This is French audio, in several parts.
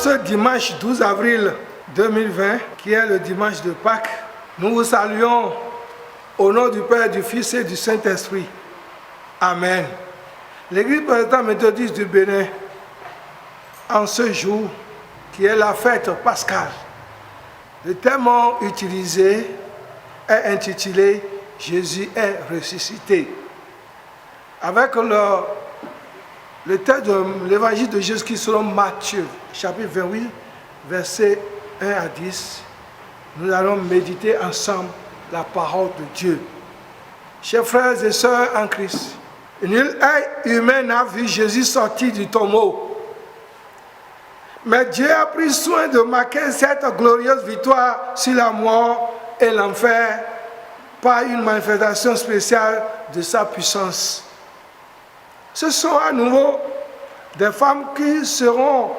ce dimanche 12 avril 2020, qui est le dimanche de Pâques, nous vous saluons au nom du Père, du Fils et du Saint-Esprit. Amen. L'Église présbytérienne méthodiste du Bénin, en ce jour qui est la fête pascale, le thème utilisé est intitulé « Jésus est ressuscité ». Avec le texte de l'évangile de Jésus-Christ selon Matthieu, chapitre 28, versets 1 à 10, nous allons méditer ensemble la parole de Dieu. Chers frères et sœurs en Christ, nul œil humain n'a vu Jésus sortir du tombeau. Mais Dieu a pris soin de marquer cette glorieuse victoire sur la mort et l'enfer par une manifestation spéciale de sa puissance. Ce sont à nouveau des femmes qui seront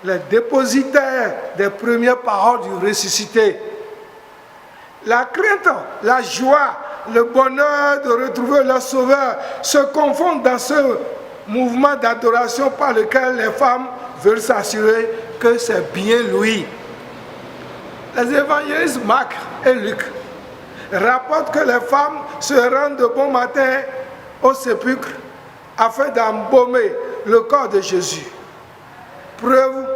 les dépositaires des premières paroles du ressuscité. La crainte, la joie, le bonheur de retrouver leur Sauveur se confondent dans ce mouvement d'adoration par lequel les femmes veulent s'assurer que c'est bien lui. Les évangélistes Marc et Luc rapportent que les femmes se rendent de bon matin au sépulcre afin d'embaumer le corps de Jésus. Preuve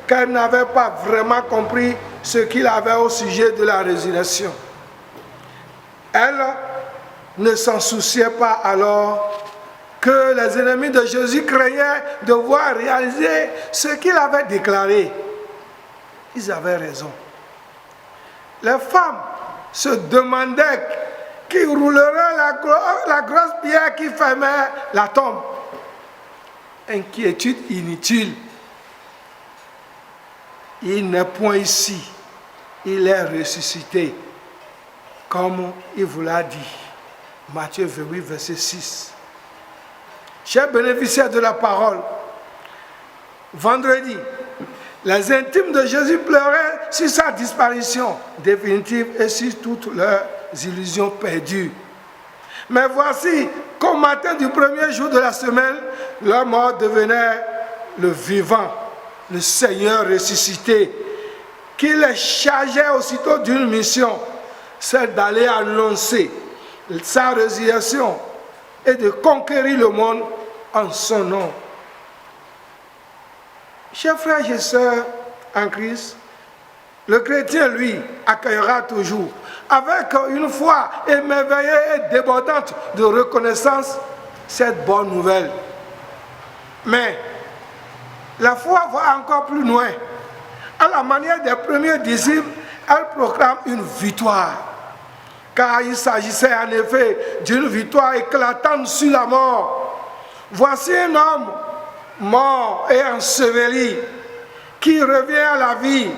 qu'elles n'avaient pas vraiment compris ce qu'il avait au sujet de la résurrection. Elles ne s'en souciaient pas alors que les ennemis de Jésus craignaient de voir réaliser ce qu'il avait déclaré. Ils avaient raison. Les femmes se demandaient qui roulerait la grosse pierre qui fermait la tombe. Inquiétude inutile. Il n'est point ici. Il est ressuscité. Comme il vous l'a dit. Matthieu 28, verset 6. Chers bénéficiaires de la parole, vendredi, les intimes de Jésus pleuraient sur sa disparition définitive et sur toutes leurs illusions perdues. Mais voici qu'au matin du premier jour de la semaine, leur mort devenait le vivant, le Seigneur ressuscité, qui les chargeait aussitôt d'une mission, celle d'aller annoncer sa résurrection et de conquérir le monde en son nom. Chers frères et sœurs en Christ, le chrétien, lui, accueillera toujours, avec une foi émerveillée et débordante de reconnaissance, cette bonne nouvelle. Mais la foi va encore plus loin. À la manière des premiers disciples, elle proclame une victoire. Car il s'agissait en effet d'une victoire éclatante sur la mort. Voici un homme mort et enseveli qui revient à la vie.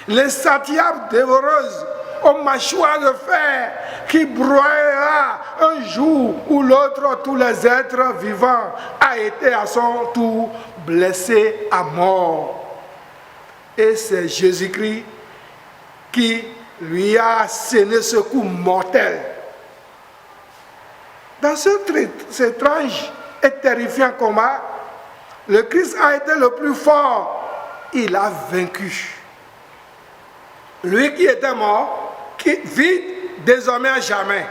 L'insatiable dévoreuse aux mâchoires de fer qui broyera un jour ou l'autre tous les êtres vivants a été à son tour blessé à mort. Et c'est Jésus-Christ qui lui a asséné ce coup mortel. Dans ce étrange et terrifiant combat, le Christ a été le plus fort. Il a vaincu. Lui qui était mort, qui vit désormais à jamais.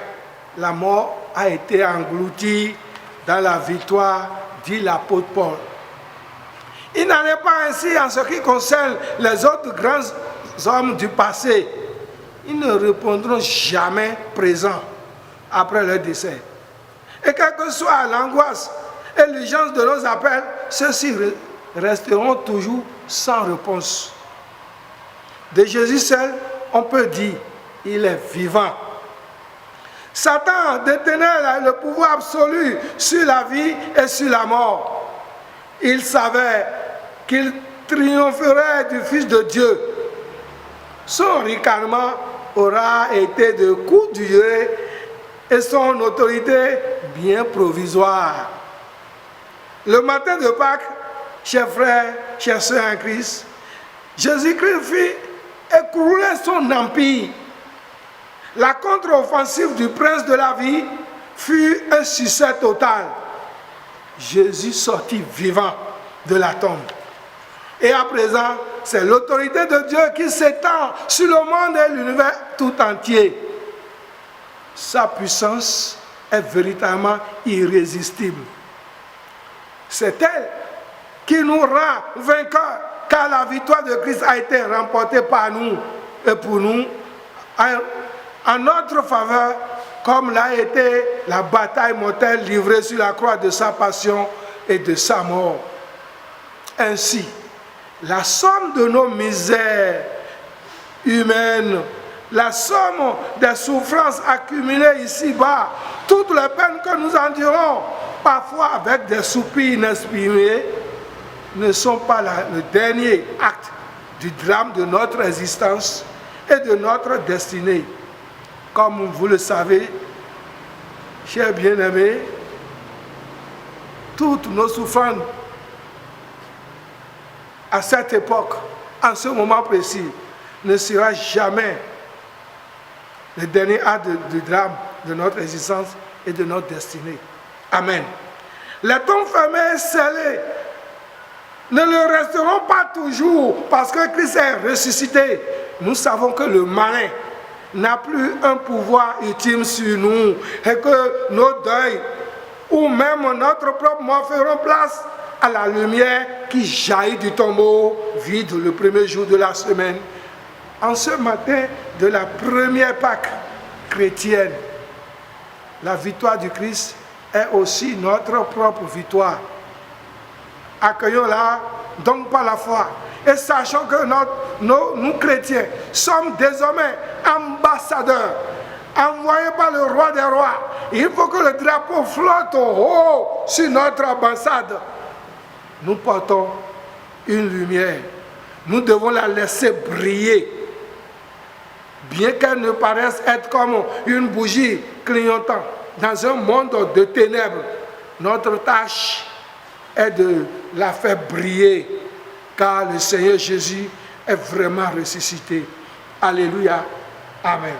La mort a été engloutie dans la victoire, dit l'apôtre Paul. Il n'en est pas ainsi en ce qui concerne les autres grands hommes du passé. Ils ne répondront jamais présents après leur décès. Et quelle que soit l'angoisse et l'urgence de nos appels, ceux-ci resteront toujours sans réponse. De Jésus seul, on peut dire, il est vivant. Satan détenait le pouvoir absolu sur la vie et sur la mort. Il savait qu'il triompherait du Fils de Dieu. Son ricanement aura été de courte durée et son autorité bien provisoire. Le matin de Pâques, chers frères, chers sœurs en Christ, Jésus-Christ fit écrouler son empire. La contre-offensive du prince de la vie fut un succès total. Jésus sortit vivant de la tombe. Et à présent, c'est l'autorité de Dieu qui s'étend sur le monde et l'univers tout entier. Sa puissance est véritablement irrésistible. C'est elle qui nous rend vainqueurs, car la victoire de Christ a été remportée par nous et pour nous en notre faveur, comme l'a été la bataille mortelle livrée sur la croix de sa passion et de sa mort. Ainsi, la somme de nos misères humaines, la somme des souffrances accumulées ici-bas, toutes les peines que nous endurons, parfois avec des soupirs inexprimés, ne sont pas le dernier acte du drame de notre existence et de notre destinée. Comme vous le savez, chers bien-aimés, toutes nos souffrances à cette époque, en ce moment précis, ne sera jamais le dernier acte du drame de notre existence et de notre destinée. Amen. Les tombes fermées et scellées ne le resteront pas toujours parce que Christ est ressuscité. Nous savons que le malin n'a plus un pouvoir ultime sur nous et que nos deuils ou même notre propre mort feront place à la lumière qui jaillit du tombeau vide le premier jour de la semaine. En ce matin de la première Pâque chrétienne, la victoire du Christ est aussi notre propre victoire. Accueillons-la donc par la foi et sachons que nous chrétiens sommes désormais ambassadeurs envoyés par le roi des rois. Il faut que le drapeau flotte au haut sur notre ambassade. Nous portons une lumière. Nous devons la laisser briller. Bien qu'elle ne paraisse être comme une bougie clignotant dans un monde de ténèbres, notre tâche est de la faire briller, car le Seigneur Jésus est vraiment ressuscité. Alléluia. Amen.